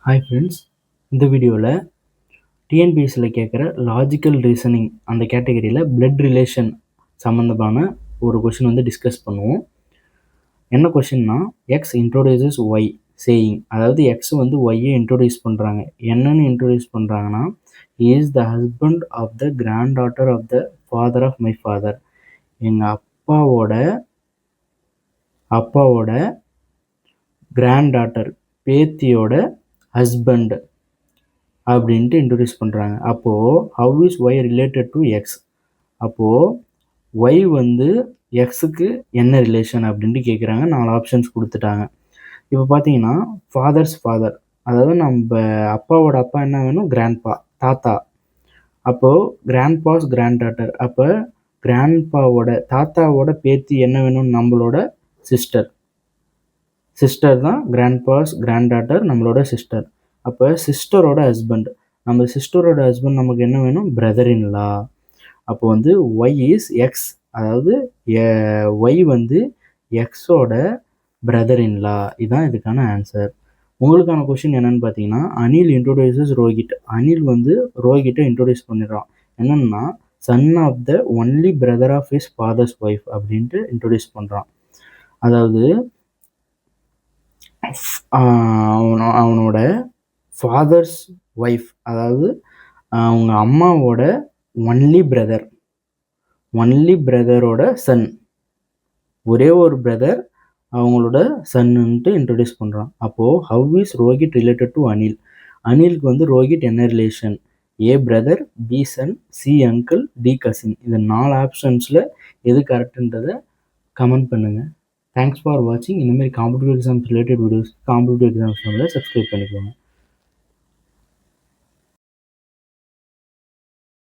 Hi friends, இந்த வீடியோவில் டிஎன்பிஎஸ்சியில் கேட்குற லாஜிக்கல் ரீசனிங் அந்த கேட்டகரியில் பிளட் ரிலேஷன் சம்மந்தமான ஒரு கொஷின் வந்து டிஸ்கஸ் பண்ணுவோம். என்ன கொஷின்னா, எக்ஸ் இன்ட்ரோடியூசஸ் ஒய் சேயிங், அதாவது எக்ஸ் வந்து ஒய்யை இன்ட்ரோடியூஸ் பண்ணுறாங்க. என்னன்னு இன்ட்ரோடியூஸ் பண்ணுறாங்கன்னா, is the husband of the granddaughter of the father of my father, எங்கள் அப்பாவோட கிராண்ட் டாட்டர் பேத்தியோட ஹஸ்பண்ட் அப்படின்ட்டு இன்ட்ரடியூஸ் பண்ணுறாங்க. அப்போது how is Y related to X, அப்போது ஒய் வந்து எக்ஸுக்கு என்ன ரிலேஷன் அப்படின்ட்டு கேட்குறாங்க. 4 ஆப்ஷன்ஸ் கொடுத்துட்டாங்க. இப்போ பார்த்தீங்கன்னா ஃபாதர்ஸ் ஃபாதர், அதாவது நம்ம அப்பாவோட அப்பா என்ன வேணும், கிராண்ட்பா தாத்தா. அப்போது கிராண்ட்பாஸ் கிராண்ட் டாட்டர், அப்போ கிராண்ட்பாவோட தாத்தாவோட பேத்தி என்ன வேணும், நம்மளோட சிஸ்டர் தான் கிராண்ட்பாஸ் கிராண்ட் டாட்டர், நம்மளோட சிஸ்டர். அப்போ சிஸ்டரோட ஹஸ்பண்ட், நம்ம சிஸ்டரோட ஹஸ்பண்ட் நமக்கு என்ன வேணும், பிரதர் இன் லா. அப்போ வந்து ஒய் இஸ் எக்ஸ், அதாவது ஒய் வந்து எக்ஸோட பிரதர் இன் லா. இதுதான் இதுக்கான ஆன்சர். உங்களுக்கான கொஷின் என்னன்னு பார்த்தீங்கன்னா, அனில் இன்ட்ரோடியூசஸ் ரோஹித், அனில் வந்து ரோஹித்தை இன்ட்ரோடியூஸ் பண்ணிடுறான். என்னன்னா, son of the only brother of his father's wife அப்படின்ட்டு இன்ட்ரோடியூஸ் பண்ணுறான். அதாவது அவனோட ஃபாதர்ஸ் ஒய்ஃப், அதாவது அவங்க அம்மாவோட ஒன்லி பிரதரோட சன், ஒரே ஒரு பிரதர் அவங்களோட சன்னுன்ட்டு இன்ட்ரடியூஸ் பண்ணுறான். அப்போது how is Rohit related to Anil, அனிலுக்கு வந்து ரோஹித் என்ன relation, A brother, B son, C uncle, D cousin. இந்த 4 ஆப்ஷன்ஸில் எது கரெக்டுன்றதை கமெண்ட் பண்ணுங்கள். தேங்க்ஸ் ஃபார் வாட்சிங். இந்தமாதிரி competitive exams related videos competitive exams subscribe பண்ணிக்கோங்க.